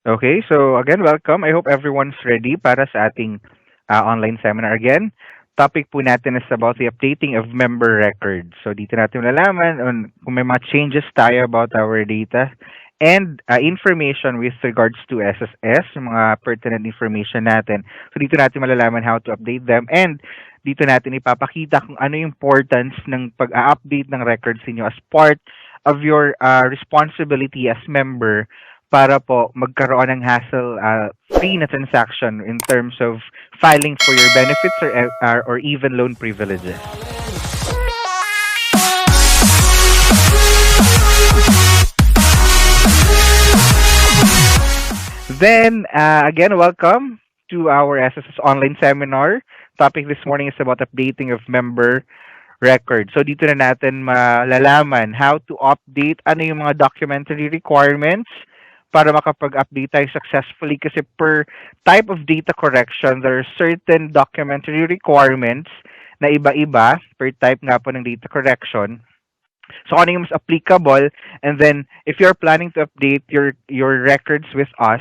Okay, so again, welcome. I hope everyone's ready para sa ating online seminar again. Topic po natin is about the updating of member records. So dito natin malalaman on kung may mga changes tayo about our data and information with regards to SSS, yung mga pertinent information natin. So dito natin malalaman how to update them and dito natin ipapakita kung ano yung importance ng pag-update ng records niyo as part of your responsibility as member para po magkaroon ng hassle-free na transaction in terms of filing for your benefits or even loan privileges. Then, again, welcome to our SSS Online Seminar. Topic this morning is about updating of member record. So, dito na natin malalaman how to update ano yung mga documentary requirements para makapag-update tayo successfully kasi per type of data correction, there are certain documentary requirements na iba-iba per type nga po ng data correction. So, ano yung mas applicable? And then, if you're planning to update your records with us,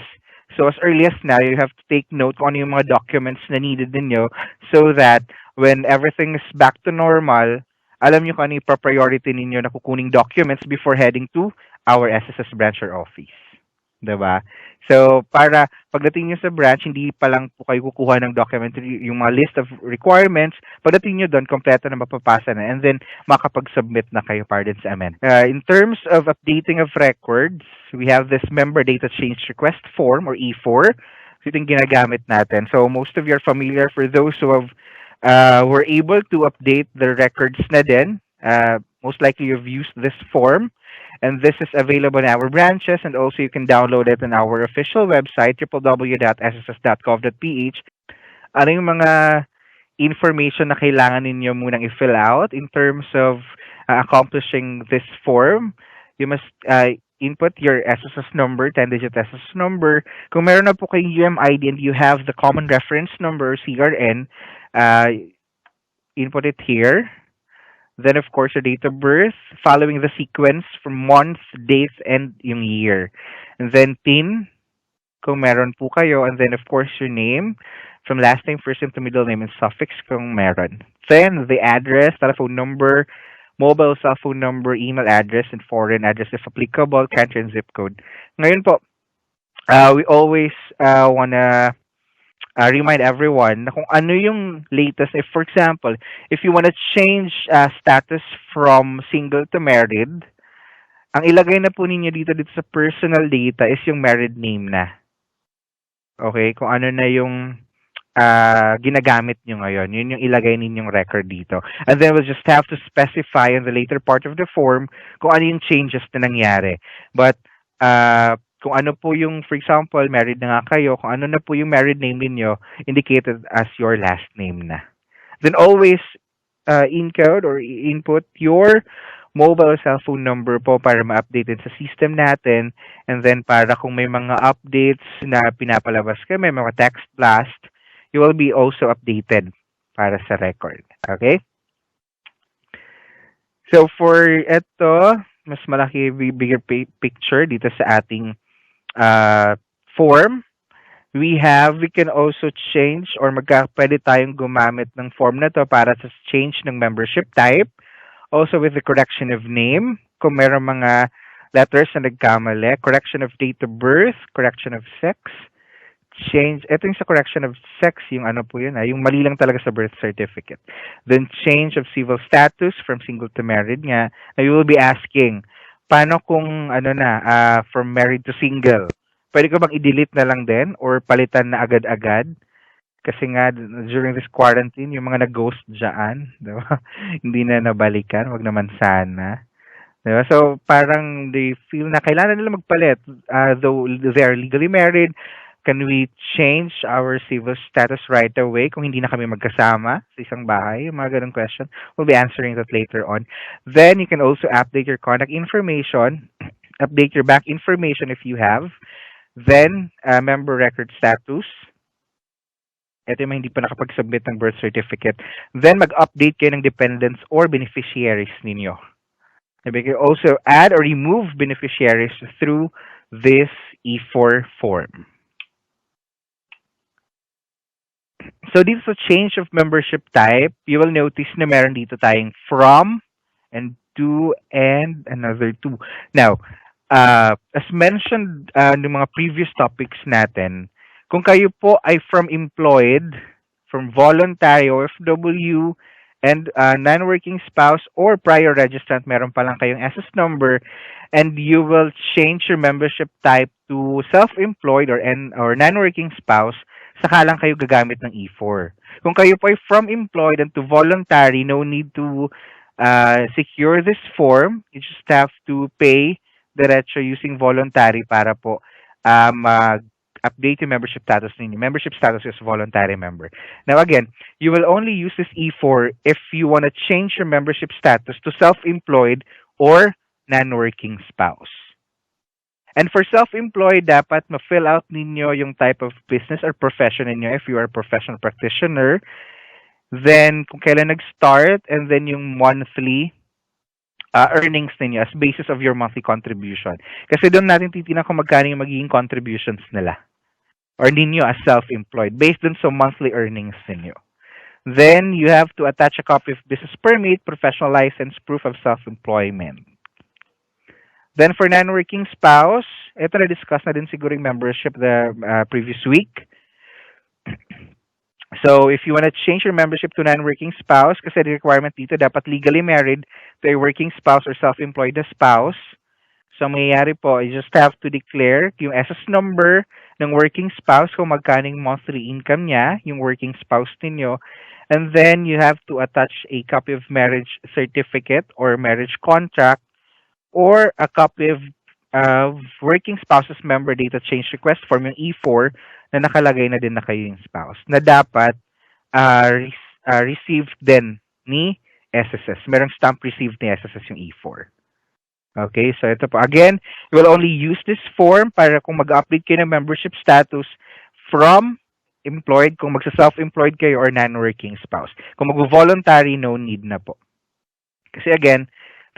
so as early as now, you have to take note kung ano yung mga documents na needed ninyo so that when everything is back to normal, alam nyo kung ano yung priority ninyo na kukuning documents before heading to our SSS branch or office. Diba? So, para pagdating nyo sa branch, hindi pa lang po kayo kukuha ng documentary, yung mga list of requirements, pagdating nyo doon, kompleto na mapapasa na, and then makapag-submit na kayo, pardon sa amin. In terms of updating of records, we have this member data change request form, or E4. So, ito yung ginagamit natin. So, most of you are familiar. For those who have were able to update the records na din, most likely you've used this form. And this is available in our branches, and also you can download it on our official website, www.sss.gov.ph. Ano yung mga information na kailangan ninyo munang i-fill out in terms of accomplishing this form? You must input your SSS number, 10-digit SSS number. Kung meron na po kayong UMID and you have the common reference number, CRN, input it here. Then, of course, your date of birth, following the sequence from month, date, and yung year. And then, PIN, kung meron po kayo. And then, of course, your name, from last name, first name to middle name, and suffix kung meron. Then, the address, telephone number, mobile cell phone number, email address, and foreign address if applicable, country and zip code. Ngayon po, we always wanna remind everyone na kung ano yung latest. If, for example, if you want to change status from single to married, ang ilagay na po ninyo dito sa personal data is yung married name na. Okay? Kung ano na yung ginagamit nyo ngayon. Yun yung ilagay ninyong record dito. And then we'll just have to specify in the later part of the form kung ano yung changes na nangyari. But, kung ano po yung, for example, married na nga kayo, kung ano na po yung married name ninyo, indicated as your last name na. Then always encode or input your mobile cell phone number po para ma-update din sa system natin. And then para kung may mga updates na pinapalabas ka, may mga text blast, you will be also updated para sa record. Okay? So for ito, mas malaki, bigger picture dito sa ating form, we can also change or pwede tayong gumamit ng form na to para sa change ng membership type. Also with the correction of name, kung meron mga letters na nagkamali, correction of date of birth, correction of sex, change, ito yung sa correction of sex, yung ano po yun, yung mali lang talaga sa birth certificate. Then change of civil status from single to married nga, you will be asking, paano kung from married to single? Pwede ko bang i-delete na lang din or palitan na agad-agad? Kasi nga during this quarantine, yung mga nag-ghost dyan, diba? Hindi na nabalikan, wag naman sana. Diba? So parang they feel na kailangan nila magpalit. Though they are legally married, can we change our civil status right away kung hindi na kami magkasama sa isang bahay? Yung mga ganun question. We'll be answering that later on. Then, you can also update your contact information, update your bank information if you have. Then, member record status. Ito yung hindi pa nakapag-submit ng birth certificate. Then, mag-update kayo ng dependents or beneficiaries ninyo. You can also add or remove beneficiaries through this E4 form. So dito sa change of membership type, you will notice na meron dito tayong from and to and another to. Now, as mentioned ng mga previous topics natin, kung kayo po ay from employed, from voluntary OFW, and non-working spouse or prior registrant, meron pa lang kayong SS number, and you will change your membership type to self-employed or non-working spouse, saka lang kayo gagamit ng E4. Kung kayo po ay from employed and to voluntary, no need to secure this form. You just have to pay diretso using voluntary para po mag-update yung membership status ninyo. Membership status is voluntary member. Now again, you will only use this E4 if you want to change your membership status to self-employed or non-working spouse. And for self-employed, dapat ma-fill out ninyo yung type of business or profession ninyo if you are a professional practitioner. Then, kung kailan nag-start, and then yung monthly earnings ninyo as basis of your monthly contribution. Kasi doon natin titinan kung magkano yung magiging contributions nila or ninyo as self-employed based dun sa monthly earnings ninyo. Then, you have to attach a copy of business permit, professional license, proof of self-employment. Then, for non-working spouse, ito na-discuss na din siguro yung membership the previous week. So, if you want to change your membership to non-working spouse, kasi the requirement dito, dapat legally married to a working spouse or self-employed na spouse. So, ang mangyayari po, you just have to declare yung SS number ng working spouse kung magkaning monthly income niya, yung working spouse ninyo. And then, you have to attach a copy of marriage certificate or marriage contract or a copy of working spouse's member data change request form, yung E4, na nakalagay na din na kayo yung spouse, na dapat received din ni SSS. Merong stamp received ni SSS yung E4. Okay, so ito po. Again, you will only use this form para kung mag-update kayo ng membership status from employed, kung magsa-self-employed kayo or non-working spouse. Kung mag-voluntary, no need na po. Kasi again,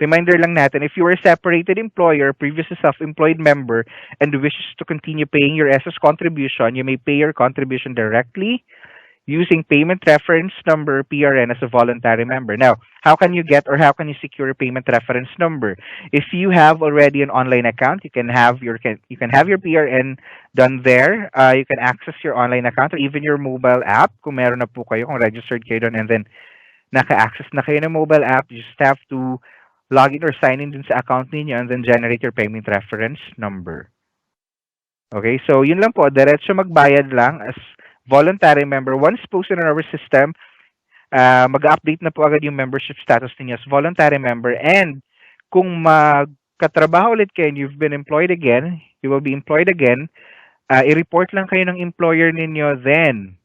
reminder lang natin, if you are a separated employer, previously self-employed member, and wishes to continue paying your SS contribution, you may pay your contribution directly using payment reference number PRN as a voluntary member. Now, how can you get or how can you secure a payment reference number? If you have already an online account, you can have your PRN done there. You can access your online account or even your mobile app kung meron na po kayo, kung registered kayo doon, and then naka-access na kayo ng mobile app. You just have to log in or sign in dun sa account ninyo and then generate your payment reference number. Okay, so yun lang po. Diretso magbayad lang as voluntary member. Once posted in our system, mag-update na po agad yung membership status ninyo as voluntary member. And kung magkatrabaho ulit kayo and you've been employed again, you will be employed again, i-report lang kayo ng employer ninyo, then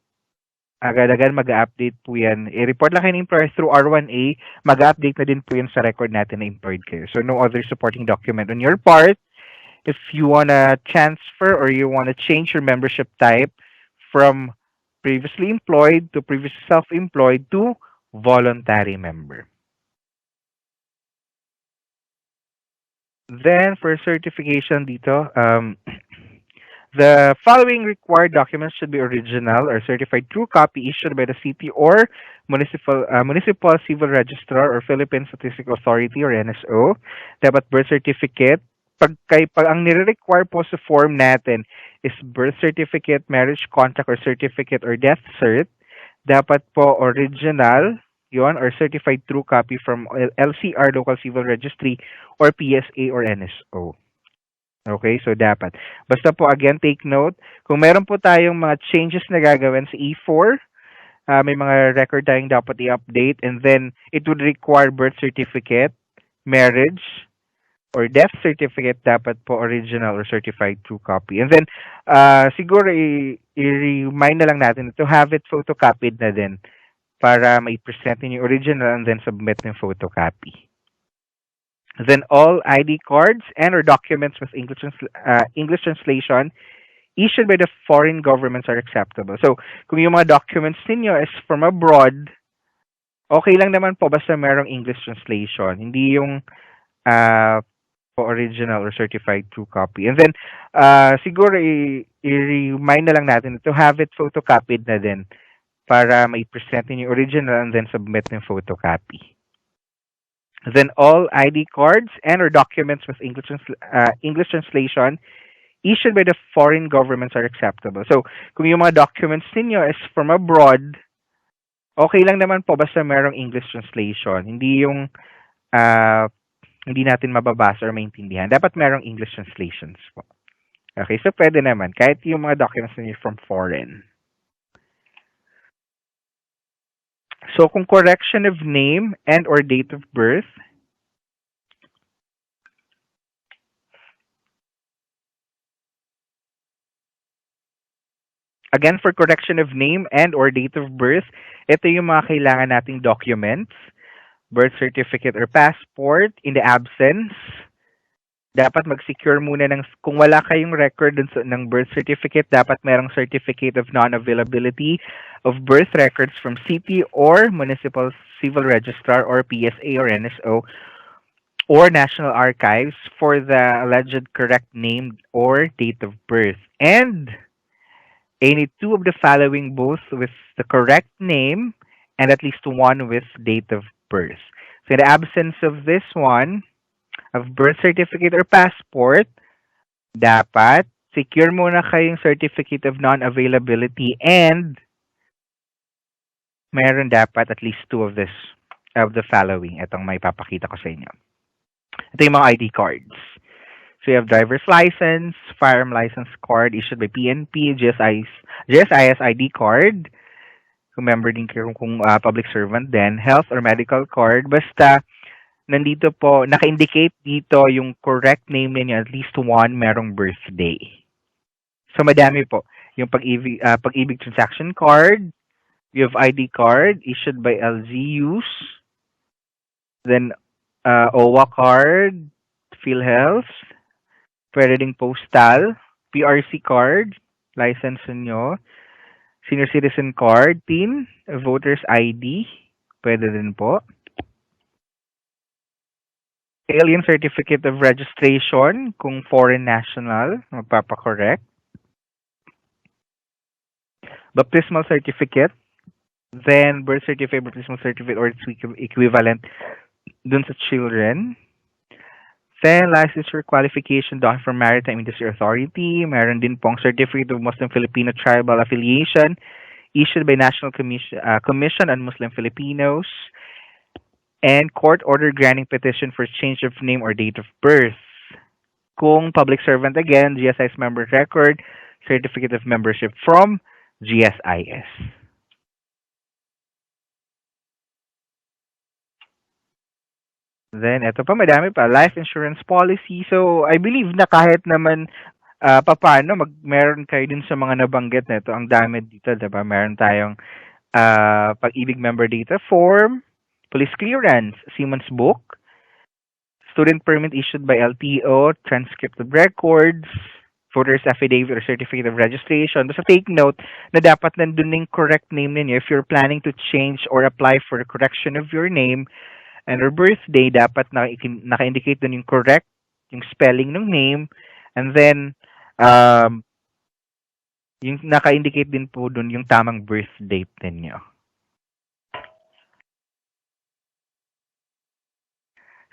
agad-agad mag-update po yan. I-report lang kayo ng employer through R1A, mag-update na din po yan sa record natin na employed kayo. So, no other supporting document on your part. If you wanna transfer or you wanna change your membership type from previously employed to previously self-employed to voluntary member. Then, for certification dito, the following required documents should be original or certified true copy issued by the city or municipal civil registrar or Philippine Statistical Authority or NSO. Dapat birth certificate. Pag ang nire-require po sa form natin is birth certificate, marriage contract, or certificate or death cert, dapat po original yon or certified true copy from LCR, Local Civil Registry, or PSA or NSO. Okay, so dapat. Basta po, again, take note, kung meron po tayong mga changes na gagawin sa E4, may mga record tayong dapat i-update, and then it would require birth certificate, marriage, or death certificate, dapat po original or certified true copy. And then, siguro i-remind na lang natin to have it photocopied na din para may present yung original and then submit yung photocopy. Then all ID cards and or documents with English translation issued by the foreign governments are acceptable. So, kung yung mga documents ninyo is from abroad, okay lang naman po basta merong English translation. Hindi yung original or certified true copy. And then, siguro i-remind na lang natin to have it photocopied na din para may present yung original and then submit yung photocopy. Then all ID cards and or documents with English translation issued by the foreign governments are acceptable. So, kung yung mga documents ninyo is from abroad, okay lang naman po basta merong English translation. Hindi yung hindi natin mababasa or maintindihan. Dapat merong English translations po. Okay, so pwede naman kahit yung mga documents ninyo from foreign. So, kung correction of name and or date of birth, again, for correction of name and or date of birth, ito yung mga kailangan nating documents, birth certificate or passport. In the absence, dapat mag-secure muna kung wala kayong record ng birth certificate, dapat merong certificate of non-availability of birth records from city or municipal civil registrar or PSA or NSO or National Archives for the alleged correct name or date of birth. And any two of the following, both with the correct name and at least one with date of birth. So in the absence of this one, of birth certificate or passport, dapat secure muna kayong certificate of non-availability and meron dapat at least two of the following. Itong may papakita ko sa inyo. Ito yung mga ID cards. So you have driver's license, firearm license card issued by PNP, GSIS ID card, kung member din kayo kung public servant din, health or medical card, basta nandito po, naka-indicate dito yung correct name ninyo, at least one merong birthday. So madami po. Yung pag-ibig transaction card, you have ID card issued by LGUs, then OWA card, PhilHealth, pwede ding postal, PRC card, license nyo, senior citizen card, PIN, voter's ID, pwede din po. Alien certificate of registration, kung foreign national, magpapakorrect. Baptismal certificate, then birth certificate, baptismal certificate, or its equivalent dun sa children. Then, licensure qualification document from Maritime Industry Authority. Meron din pong Certificate of Muslim Filipino Tribal Affiliation issued by National Commission on Muslim Filipinos. And court order granting petition for change of name or date of birth. Kung public servant again, GSIS member record, certificate of membership from GSIS. Then, ito pa, madami pa. Life insurance policy. So, I believe na kahit naman paano, meron kayo din sa mga nabanggit na ito. Ang dami dito, diba? Meron tayong pag-ibig member data form, police clearance, Siemens book, student permit issued by LTO, transcript of records, voter's affidavit or certificate of registration. Basta take note na dapat nandun yung correct name ninyo. If you're planning to change or apply for the correction of your name and your birthday, dapat naka-indicate dun yung correct, yung spelling ng name, and then yung naka-indicate din po dun yung tamang birth date ninyo.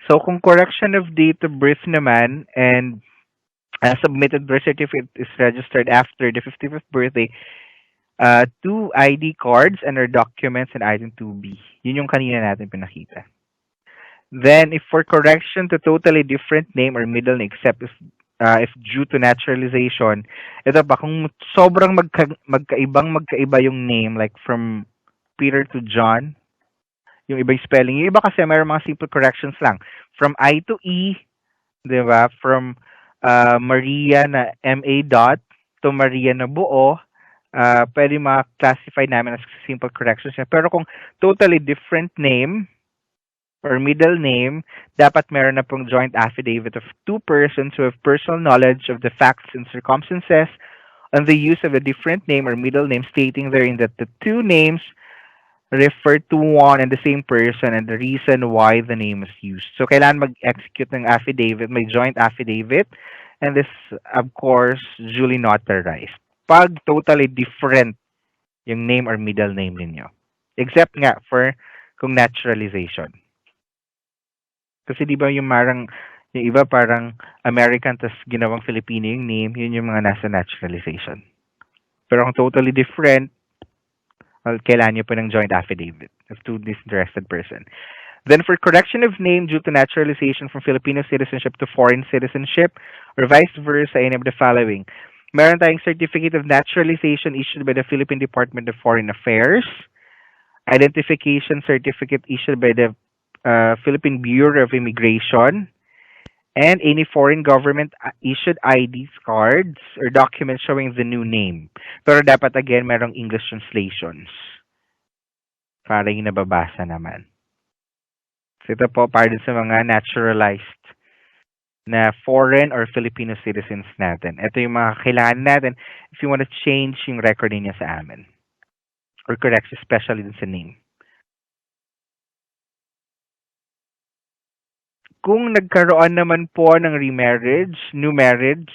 So, kung correction of date of birth naman and submitted birth certificate is registered after the 55th birthday, 2 ID cards and our documents and item 2B. Yun yung kanina natin pinakita. Then, if for correction to totally different name or middle name, except if due to naturalization, ito pa, kung sobrang magkaiba yung name, like from Peter to John, yung ibang spelling. Yung iba kasi mayroong mga simple corrections lang. From I to E, di ba? From Maria na MA dot to Maria na buo, pwede ma-classify namin as simple corrections. Pero kung totally different name or middle name, dapat meron na pong joint affidavit of 2 persons who have personal knowledge of the facts and circumstances on the use of a different name or middle name, stating therein that the 2 names refer to one and the same person and the reason why the name is used. So, kailangan mag-execute ng affidavit, may joint affidavit, and this, of course, duly notarized. Pag totally different yung name or middle name ninyo. Except nga for kung naturalization. Kasi di ba yung iba parang American tas ginawang Filipino yung name, yun yung mga nasa naturalization. Pero kung totally different, well, kailangan nyo pa ng joint affidavit of two disinterested person. Then for correction of name due to naturalization from Filipino citizenship to foreign citizenship or vice versa, any of the following. Meron tayong certificate of naturalization issued by the Philippine Department of Foreign Affairs, identification certificate issued by the Philippine Bureau of Immigration, and any foreign government issued IDs cards or documents showing the new name. Pero dapat again merong English translations para yung nababasa naman. So ito po para din sa mga naturalized na foreign or Filipino citizens natin. Ito yung mga kailangan natin if you want to change yung record niya sa amin. Or correct, especially din sa name. Kung nagkaroon naman po ng remarriage, new marriage,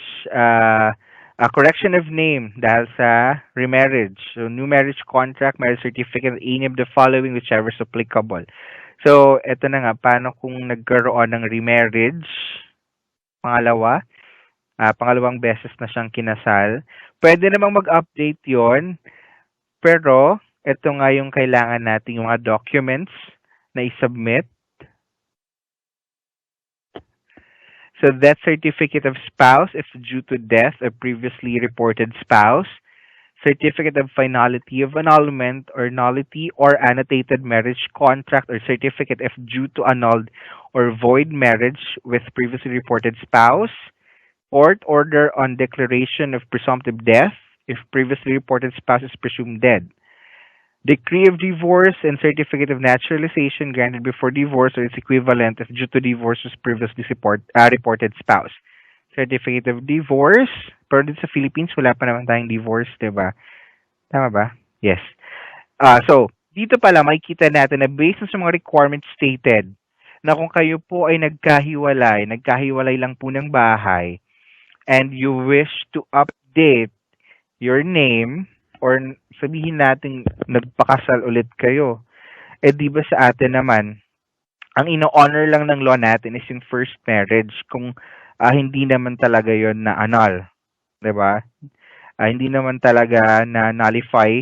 correction of name dahil sa remarriage. So, new marriage contract, marriage certificate, any of the following, whichever is applicable. So, eto na nga, paano kung nagkaroon ng remarriage, pangalawang beses na siyang kinasal, pwede namang mag-update yon, pero ito nga yung kailangan natin, yung mga documents na i-submit. So, death certificate of spouse if due to death of previously reported spouse, certificate of finality of annulment or nullity or annotated marriage contract or certificate if due to annulled or void marriage with previously reported spouse, court order on declaration of presumptive death if previously reported spouse is presumed dead, decree of divorce and certificate of naturalization granted before divorce or its equivalent if due to divorce was previously reported spouse. Certificate of divorce, pero dito sa Philippines, wala pa naman tayong divorce, diba? Tama ba? Yes. So, dito pala makikita natin na based sa mga requirements stated, na kung kayo po ay nagkahiwalay lang po ng bahay, and you wish to update your name, or sabihin natin nagpakasal ulit kayo, di ba sa atin naman, ang ino-honor lang ng law natin is yung first marriage kung hindi naman talaga yon na annul, 'di ba? Hindi naman talaga na nullify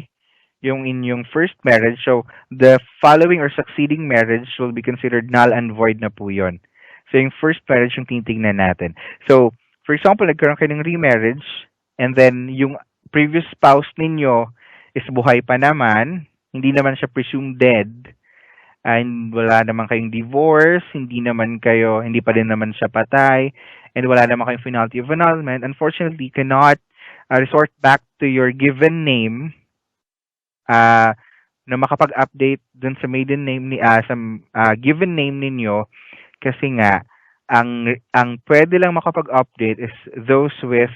yung inyong first marriage. So, the following or succeeding marriage will be considered null and void na po yon. So, yung first marriage yung titingnan natin. So, for example, nagkaroon kayo ng remarriage and then yung previous spouse ninyo is buhay pa naman, hindi naman siya presumed dead, and wala naman kayong divorce, hindi pa din naman siya patay, and wala naman kayong finality of annulment, unfortunately, cannot resort back to your given name na makapag-update dun sa maiden name sa given name ninyo kasi nga ang pwede lang makapag-update is those with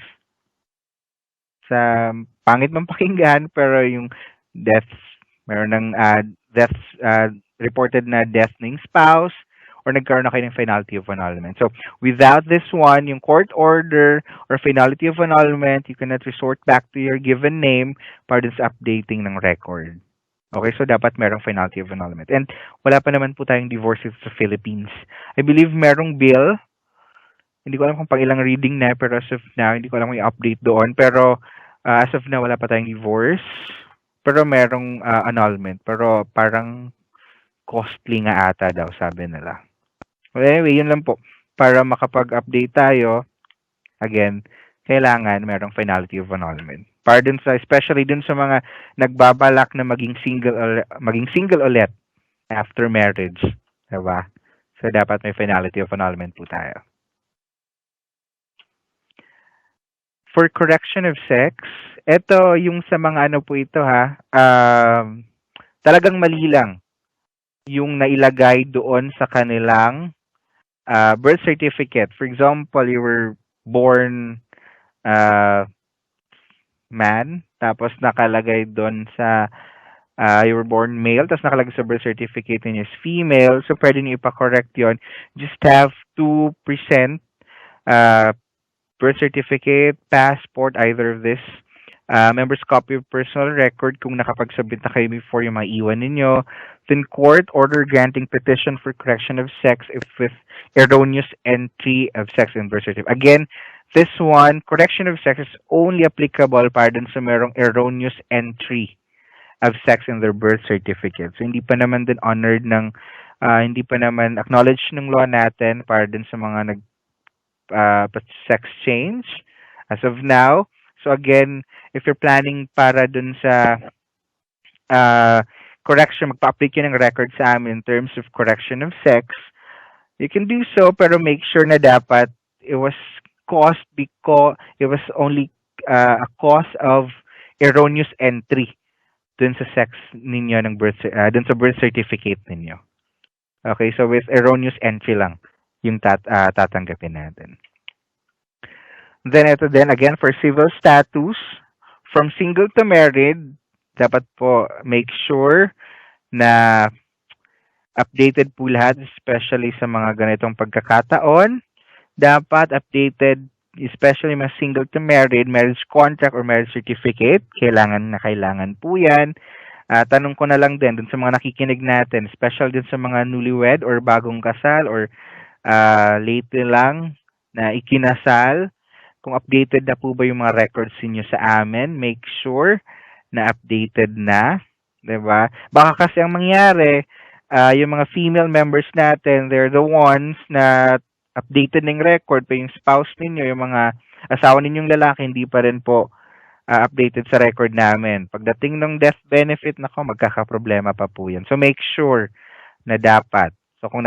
sa pangit man pakinggan pero yung deaths, meron ng deaths reported na death ng spouse or nagkaroon na kayo ng finality of annulment. So, without this one, yung court order or finality of annulment, you cannot resort back to your given name para sa updating ng record. Okay, so dapat merong finality of annulment. And wala pa naman po tayong divorces sa Philippines. I believe merong bill. Hindi ko alam kung pang ilang reading na, pero as of now, hindi ko alam kung i-update doon. Pero as of now, wala pa tayong divorce. Pero merong annulment. Pero parang costly nga ata daw, sabi nila. Well, anyway, yun lang po. Para makapag-update tayo, again, kailangan merong finality of annulment. Para dun sa, especially dun sa mga nagbabalak na maging single ulit after marriage. Diba? So, dapat may finality of annulment po tayo. For correction of sex, ito yung sa mga ano po ito talagang mali lang yung nailagay doon sa kanilang birth certificate. For example, you were born man, tapos nakalagay doon sa You were born male, tapos nakalagay sa birth certificate niyo is female, so pwede niyo ipa-correct yon. Just have to present uh, birth certificate, passport, either of this, member's copy of personal record kung nakapag-submit na kayo before yung maiwan ninyo, then court order granting petition for correction of sex if with erroneous entry of sex in birth certificate. Again, this one, correction of sex is only applicable para dun sa merong erroneous entry of sex in their birth certificate. So, hindi pa naman din honored ng, hindi pa naman acknowledged ng law natin para dun sa mga sex change as of now. So again, if you're planning para dun sa correction, magpa-update yun ng record sa amin in terms of correction of sex, you can do so, pero make sure na dapat it was caused because it was only a cause of erroneous entry dun sa sex ninyo ng dun sa birth certificate ninyo. Okay, so with erroneous entry lang yung tatanggapin natin. Then ito din, again, for civil status, from single to married, dapat po make sure na updated po lahat, especially sa mga ganitong pagkakataon. Dapat updated, especially mga single to married, marriage contract or marriage certificate. Kailangan na kailangan po yan. Tanong ko na lang din dun sa mga nakikinig natin, especially dun sa mga newlywed or bagong kasal or lately lang na ikinasal, kung updated na po ba yung mga records niyo sa amin, make sure na updated na, 'di ba? Baka kasi ang mangyari, yung mga female members natin, they're the ones na updated ng record, pa yung spouse ninyo, yung mga asawa ninyong lalaki, hindi pa rin po updated sa record namin. Pagdating ng death benefit, nako, magkakaproblema pa po yan. So make sure na dapat. So kung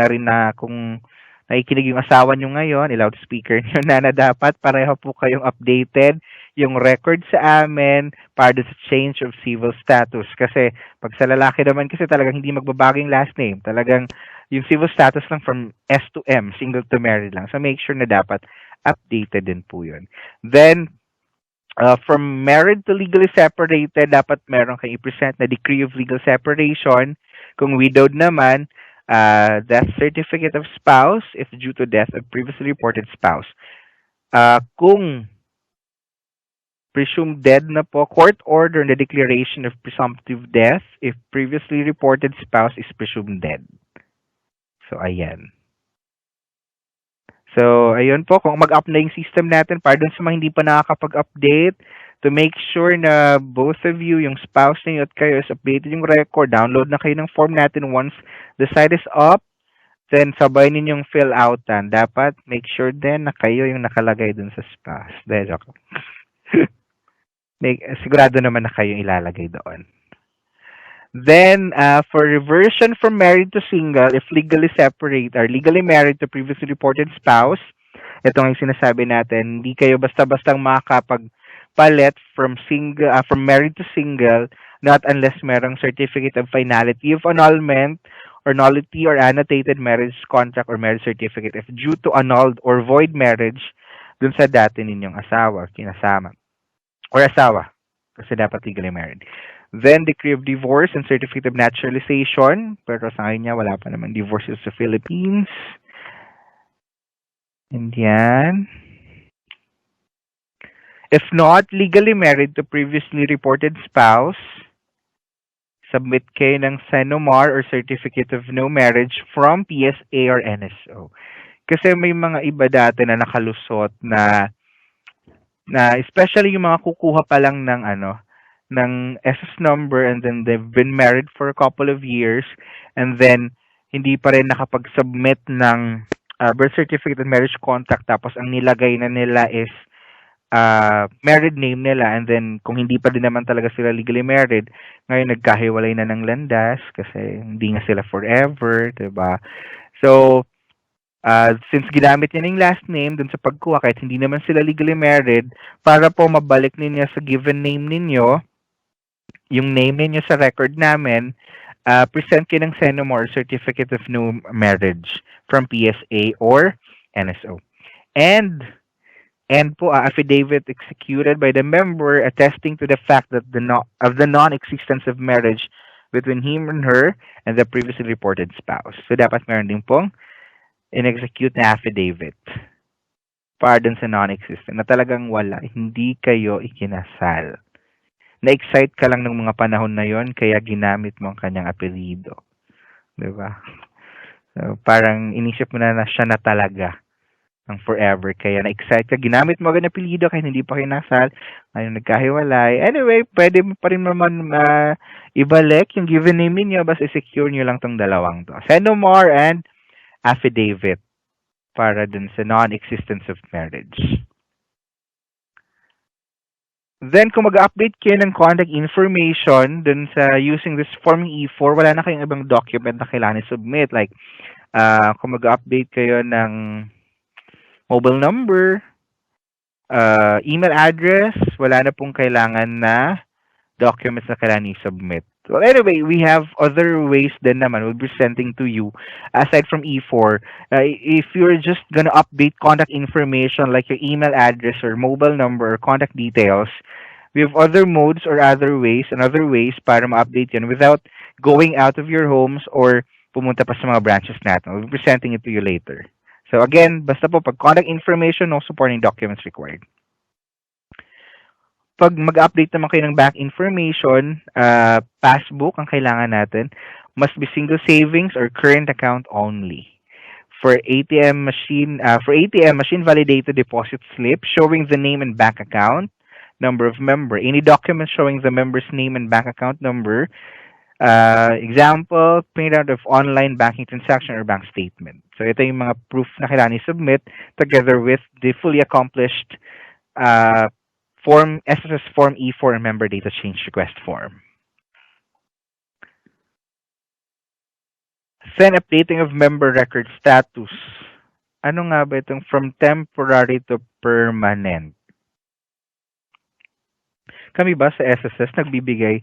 nakikinig yung asawa nyo ngayon, i-loudspeaker nyo na dapat pareho po kayong updated yung record sa amin para sa change of civil status. Kasi pag sa lalaki naman kasi talagang hindi magbabago yung last name. Talagang yung civil status lang from S to M, single to married lang. So make sure na dapat updated din po yun. Then, from married to legally separated, dapat meron kayong i-present na decree of legal separation. Kung widowed naman, death certificate of spouse if due to death of previously reported spouse. Kung presumed dead na po, court order the declaration of presumptive death if previously reported spouse is presumed dead. So, ayan. So, ayun po, kung mag-up na yung system natin, para dun sa mga hindi pa nakakapag-update, to make sure na both of you, yung spouse niyo at kayo, is updated yung record. Download na kayo ng form natin once the site is up. Then, sabay ninyong fill outan. Dapat make sure din na kayo yung nakalagay dun sa spouse. Dahil ako. Sigurado naman na kayo ilalagay doon. Then, for reversion from married to single, if legally separate or legally married to previously reported spouse, ito nga yung sinasabi natin, hindi kayo basta-bastang makakapagpalit from married to single, not unless merong certificate of finality of annulment or nullity or annotated marriage contract or marriage certificate if due to annulled or void marriage dun sa dati ninyong asawa, kinasama, or asawa, kasi dapat legally married. Then, decree of divorce and certificate of naturalization, pero sa ngayon niya, wala pa naman divorces sa Philippines. And yan. If not legally married to previously reported spouse, submit kayo ng SNOMAR or Certificate of No Marriage from PSA or NSO. Kasi may mga iba dati na nakalusot na especially yung mga kukuha pa lang ng SSS number and then they've been married for a couple of years and then hindi pa rin nakapag-submit ng birth certificate and marriage contract tapos ang nilagay na nila is married name nila and then kung hindi pa din naman talaga sila legally married, ngayon nagkahiwalay na ng landas kasi hindi nga sila forever, diba? So, since ginamit niya yung last name dun sa pagkuha kahit hindi naman sila legally married, para po mabalik ninyo sa given name ninyo, yung name ninyo sa record namin, present kayo ng SNOMAR, Certificate of No Marriage from PSA or NSO. And po, affidavit executed by the member attesting to the fact that of the non-existence of marriage between him and her and the previously reported spouse. So, dapat meron din pong in-execute na affidavit para dun sa non-existent na talagang wala, hindi kayo ikinasal. Na-excite ka lang ng mga panahon na yon kaya ginamit mo ang kanyang apelido. Diba? So, parang inisip mo na siya na talaga ang forever. Kaya na-excite ka, ginamit mo agad na apelido kahit hindi pa kayo nasal. Ngayon nagkahiwalay. Anyway, pwede mo pa rin naman ibalik yung given name niyo basta i-secure nyo lang tong dalawang to. Send no more and affidavit para dun sa non-existence of marriage. Then, kung mag-update kayo ng contact information dun sa using this Form E4, wala na kayong ibang document na kailangan i-submit. Like, kung mag-update kayo ng mobile number, email address, wala na pong kailangan na documents na kailangan i-submit. Well, anyway, we have other ways din naman we'll be presenting to you aside from E4. If you're just gonna update contact information like your email address or mobile number or contact details, we have other modes or other ways para ma-update yan without going out of your homes or pumunta pa sa mga branches natin. We'll be presenting it to you later. So again, basta po pag contact information, no supporting documents required. Pag mag-update naman kayo ng bank information, passbook ang kailangan natin, must be single savings or current account only. For ATM machine validated deposit slip showing the name and bank account number of member. Any document showing the member's name and bank account number. Example, printout of online banking transaction or bank statement. So ito yung mga proof na kailangan i-submit together with the fully accomplished SSS Form E4 and Member Data Change Request Form. Then, updating of member record status. Ano nga ba itong from temporary to permanent? Kami ba sa SSS nagbibigay,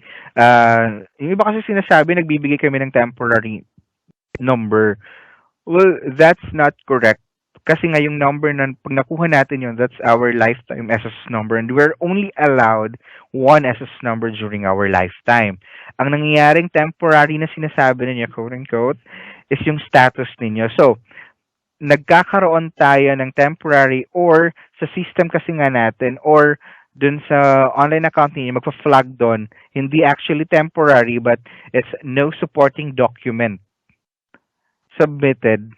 yung iba kasi sinasabi nagbibigay kami ng temporary number. Well, that's not correct. Kasi nga yung number na pag nakuha natin yun, that's our lifetime SSS number and we're only allowed one SSS number during our lifetime. Ang nangyayaring temporary na sinasabi ninyo, quote-unquote, is yung status ninyo. So, nagkakaroon tayo ng temporary or sa system kasi nga natin or dun sa online account ninyo, magpa-flag doon, hindi actually temporary but it's no supporting document submitted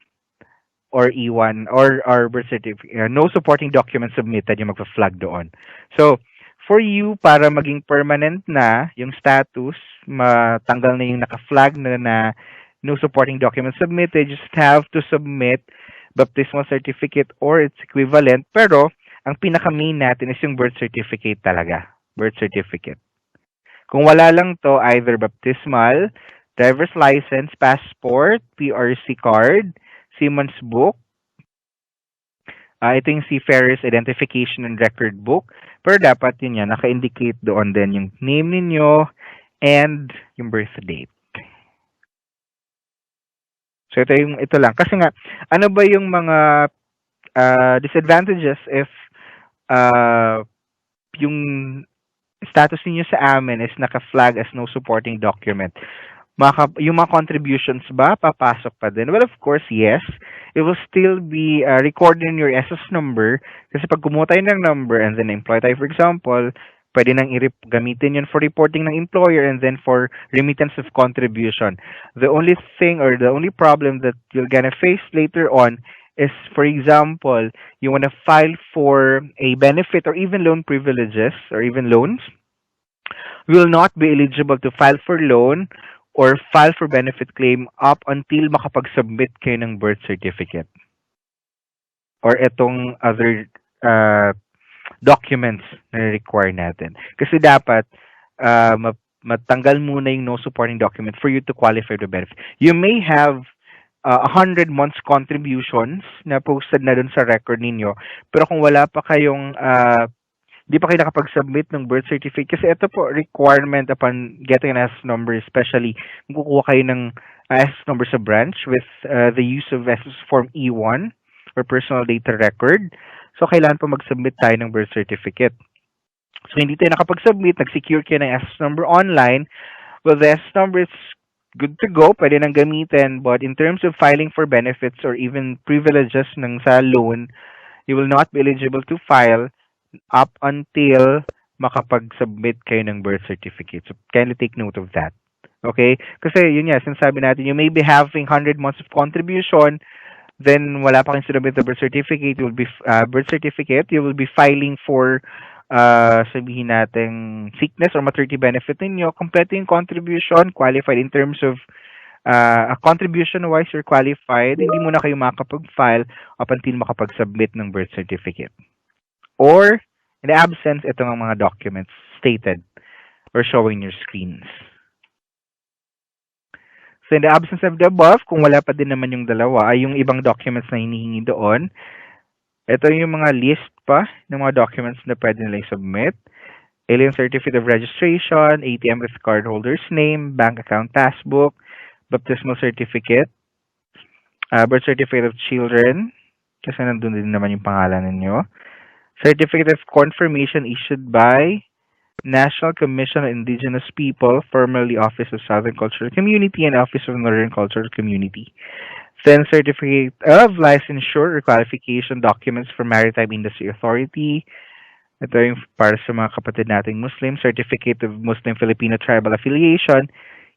or E1 or birth certificate, no supporting document submitted yung magpa-flag doon. So, for you, para maging permanent na yung status, matanggal na yung naka-flag na no supporting document submitted, just have to submit baptismal certificate or its equivalent. Pero, ang pinaka-main natin is yung birth certificate talaga. Birth certificate. Kung wala lang to, either baptismal, driver's license, passport, PRRD card, Seaman's book. Ito yung seafarer's identification and record book. Pero dapat yun yan, naka-indicate doon din yung name ninyo and yung birth date. So ito lang. Kasi nga, ano ba yung mga disadvantages if yung status niyo sa amin is naka-flag as no supporting document? Yung mga contributions ba, papasok pa din? Well, of course, yes. It will still be recorded in your SSS number kasi pag kumuha tayo ng number and then employ tayo, for example, pwede nang gamitin yun for reporting ng employer and then for remittance of contribution. The only thing or the only problem that you're gonna face later on is, for example, you wanna file for a benefit or even loan privileges or even loans. You will not be eligible to file for loan or file for benefit claim up until makapag-submit kayo ng birth certificate or itong other documents na require natin. Kasi dapat matanggal muna yung no supporting document for you to qualify to benefit. You may have 100 months contributions na posted na dun sa record ninyo, pero kung wala pa kayong di pa kayo nakapag-submit ng birth certificate. Kasi ito po, requirement upon getting an SSS number, especially kung kukuha kayo ng SSS number sa branch with the use of SSS Form E1 or Personal Data Record. So, kailangan po mag-submit tayo ng birth certificate. So, hindi tayo nakapag-submit, nag-secure kayo ng SSS number online, Well, the SSS number is good to go, pwede nang gamitin, but in terms of filing for benefits or even privileges ng sa loan, you will not be eligible to file up until makapag-submit kayo ng birth certificate. So, kindly take note of that. Okay? Kasi yun nga, sinasabi natin, you may be having 100 months of contribution, then wala pa kayong sinubmit na birth certificate, you will be filing for sabihin natin sickness or maternity benefit ninyo, kompleto yung contribution, qualified in terms of contribution wise you're qualified, hindi mo na kayo makakapag-file up until makapag-submit ng birth certificate. Or, in the absence, ito ang mga documents stated or showing your screens. So, in the absence of the above, kung wala pa din naman yung dalawa, ay yung ibang documents na hinihingi doon, ito yung mga list pa ng mga documents na pwede nila i-submit. Alien Certificate of Registration, ATM with cardholder's name, bank account passbook, baptismal certificate, birth certificate of children, kasi nandun din naman yung pangalan ninyo, certificate of confirmation issued by National Commission on Indigenous People, formerly Office of Southern Cultural Community and Office of Northern Cultural Community. Then certificate of licensure or qualification documents from Maritime Industry Authority. Ito yung para sa mga kapatid nating Muslim. Certificate of Muslim Filipino Tribal Affiliation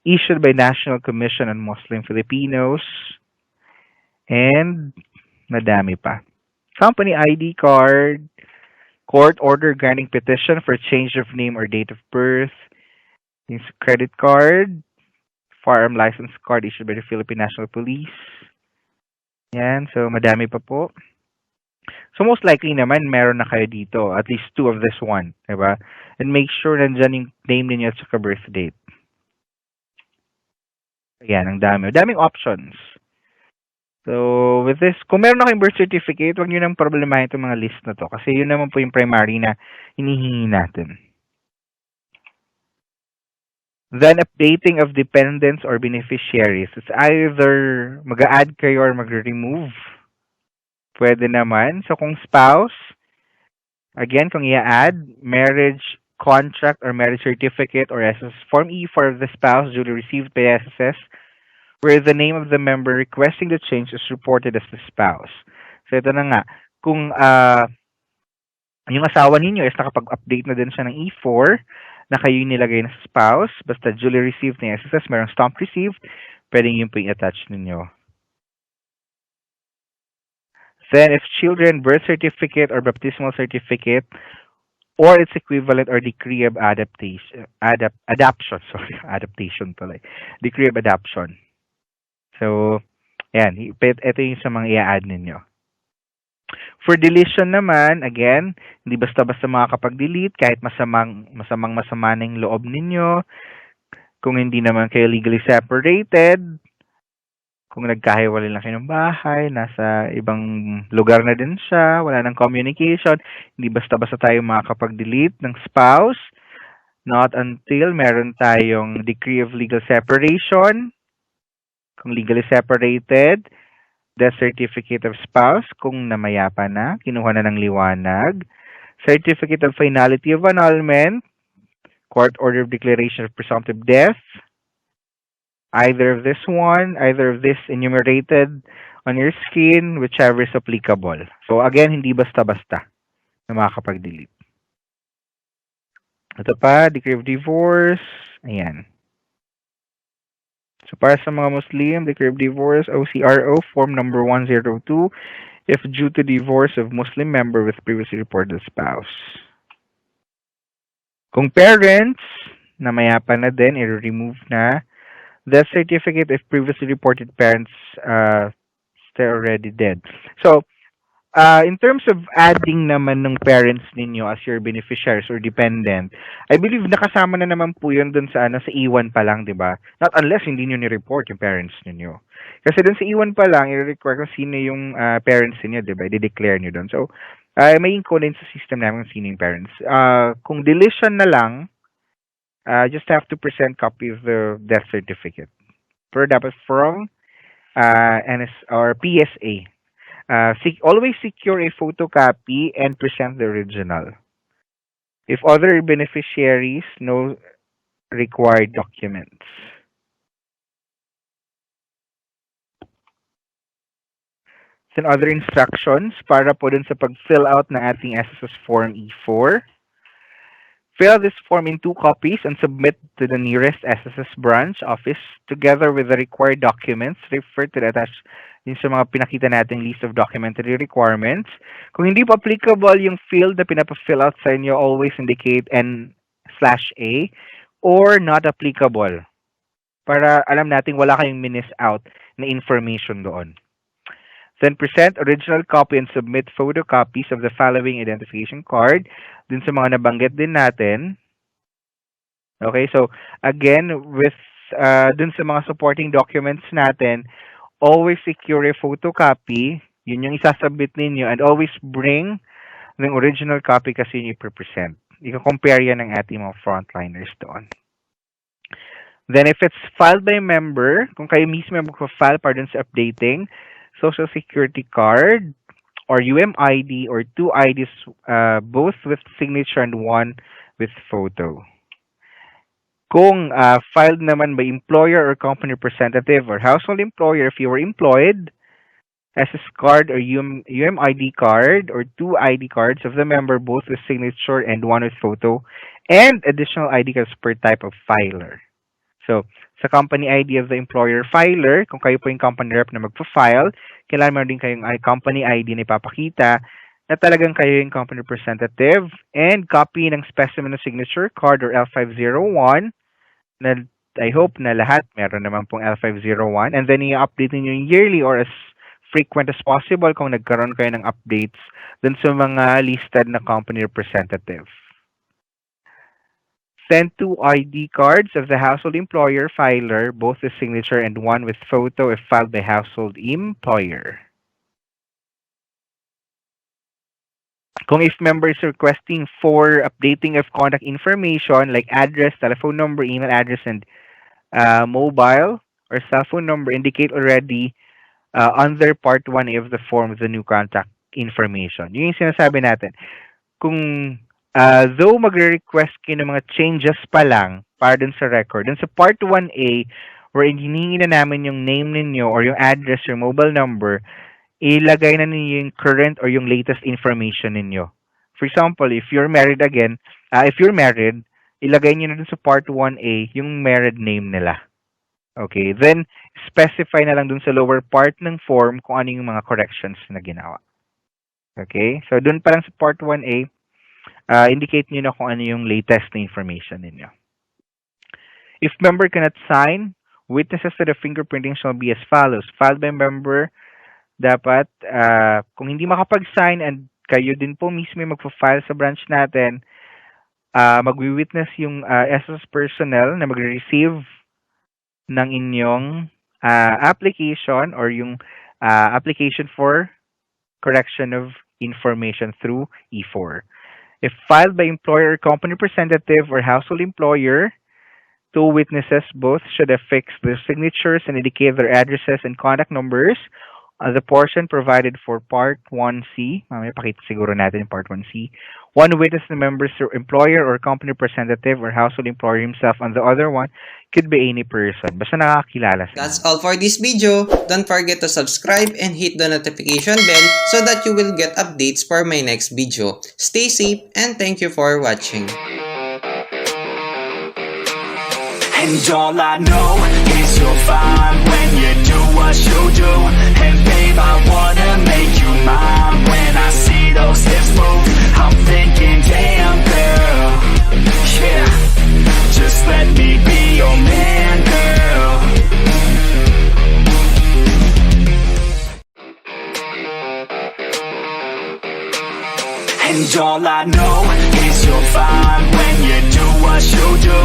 issued by National Commission on Muslim Filipinos. And madami pa. Company ID card, court order granting petition for change of name or date of birth, yung credit card, firearm license card issued by the Philippine National Police. Yan, so madami pa po. So most likely naman meron na kayo dito, at least 2 of this one, diba? And make sure nandyan yung name ninyo at saka birth date. Ayan, ang dami. Daming options. So, with this, kung meron na kayong birth certificate, huwag nyo nang problemahin itong mga list na to. Kasi yun naman po yung primary na hinihingi natin. Then, updating of dependents or beneficiaries. It's either mag-a-add kayo or mag-remove. Pwede naman. So, kung spouse, again, kung i-add, marriage contract or marriage certificate or SSS Form E for the spouse duly received by SSS, where the name of the member requesting the change is reported as the spouse. So, ito na nga. Kung yung asawa ninyo is nakapag-update na din siya ng E4, na kayo yung nilagay na spouse, basta duly received ng SSS, merong stamp received, pwedeng yung po i-attach ninyo. Then, if children, birth certificate or baptismal certificate, or its equivalent or decree of adaptation, decree of adoption. So, ayan, ito yung sa mga i-add ninyo. For deletion naman, again, hindi basta-basta makakapag-delete kahit masama na yung loob ninyo. Kung hindi naman kayo legally separated, kung nagkahiwalay lang kayo ng bahay, nasa ibang lugar na din siya, wala nang communication, hindi basta-basta tayo makakapag-delete ng spouse, not until meron tayong decree of legal separation. Kung legally separated, death certificate of spouse, kung namayapa na, kinuha na ng liwanag, certificate of finality of annulment, court order of declaration of presumptive death, either of this enumerated on your screen, whichever is applicable. So again, hindi basta-basta na makakapag-delete. Ito pa, decree of divorce, ayan. So, para sa mga Muslim, decree of divorce, OCRO, form number 102, if due to divorce of Muslim member with previously reported spouse. Kung parents, namayapa na din, i-remove na. Death certificate if previously reported parents they're already dead. So, in terms of adding naman ng parents ninyo as your beneficiaries or dependent, I believe nakasama na naman po yun dun sa, sa E1 pa lang, di ba? Not unless hindi nyo ni-report yung parents ninyo. Kasi dun sa E1 pa lang, i-require kung sino yung parents ninyo, di ba? I-declare nyo dun. So, may encode sa system namin kung sino yung parents. Kung deletion na lang, just have to present copy of the death certificate. Pero dapat from NS or PSA. Always secure a photocopy and present the original. If other beneficiaries know required documents. Then other instructions para po dun sa pag-fill out ng ating SSS Form E4. Fill this form in 2 copies and submit to the nearest SSS branch office together with the required documents. Refer to the attached din sa mga pinakita nating list of documentary requirements. Kung hindi po applicable yung field na pinapa-fill out sa inyo, always indicate N/A or not applicable para alam natin wala kayong miss out na information doon. Then present original copy and submit photocopies of the following identification card dun sa mga nabanggit din natin. Okay, so again, with dun sa mga supporting documents natin, always secure a photocopy. Yun yung isasubmit ninyo, and always bring ng original copy kasi yung i-present. I-compare yan ng ating mga frontliners doon. Then if it's filed by member, kung kayo mismo mag-file para dun sa updating, Social Security card or UMID or 2 IDs, both with signature and 1 with photo. Kung filed naman by employer or company representative or household employer, if you were employed, SS card or UMID card or 2 ID cards of the member, both with signature and 1 with photo, and additional ID cards per type of filer. So, sa company ID of the employer filer, kung kayo po yung company rep na magpa-file, kailangan meron din kayong company ID na ipapakita na talagang kayo yung company representative, and copy ng specimen of signature card or L501 na I hope na lahat meron naman pong L501, and then i-update niyo yung yearly or as frequent as possible kung nagkaroon kayo ng updates dun sa mga listed na company representative. Send 2 ID cards of the household employer filer, both with signature and 1 with photo if filed by household employer. Kung if member is requesting for updating of contact information like address, telephone number, email address, and mobile or cell phone number, indicate already under Part 1A of the form of the new contact information. Yun yung sinasabi natin. Kung though magre-request kayo ng mga changes pa lang para dun sa record, dun sa Part 1A, wherein hinihingi na namin yung name ninyo or yung address, your mobile number, ilagay na ninyo yung current or yung latest information ninyo. For example, if you're married again, ilagay nyo na dun sa Part 1A yung married name nila. Okay, then specify na lang dun sa lower part ng form kung ano yung mga corrections na ginawa. Okay, so dun pa lang sa Part 1A, indicate nyo na kung ano yung latest na information ninyo. If member cannot sign, witnesses to the fingerprinting shall be as follows. Filed by member, dapat, kung hindi makapag-sign and kayo din po mismo magpa-file sa branch natin, magwi-witness yung SSS personnel na magre-receive ng inyong application or yung application for correction of information through E4. If filed by employer or company representative or household employer, 2 witnesses both should affix their signatures and indicate their addresses and contact numbers on the portion provided for Part 1C. Mamaya pakita siguro natin yung Part 1C. 1 witness na members or employer or company representative or household employer himself, and the other one could be any person. Basta nakakilala sa That's all for this video. Don't forget to subscribe and hit the notification bell so that you will get updates for my next video. Stay safe and thank you for watching. And all I know is you're fine when you do what you do. And babe, I wanna make you mine. When I see those hips move, I'm thinking, damn girl, yeah, just let me be your man, girl. And all I know is you're fine when you do what you do.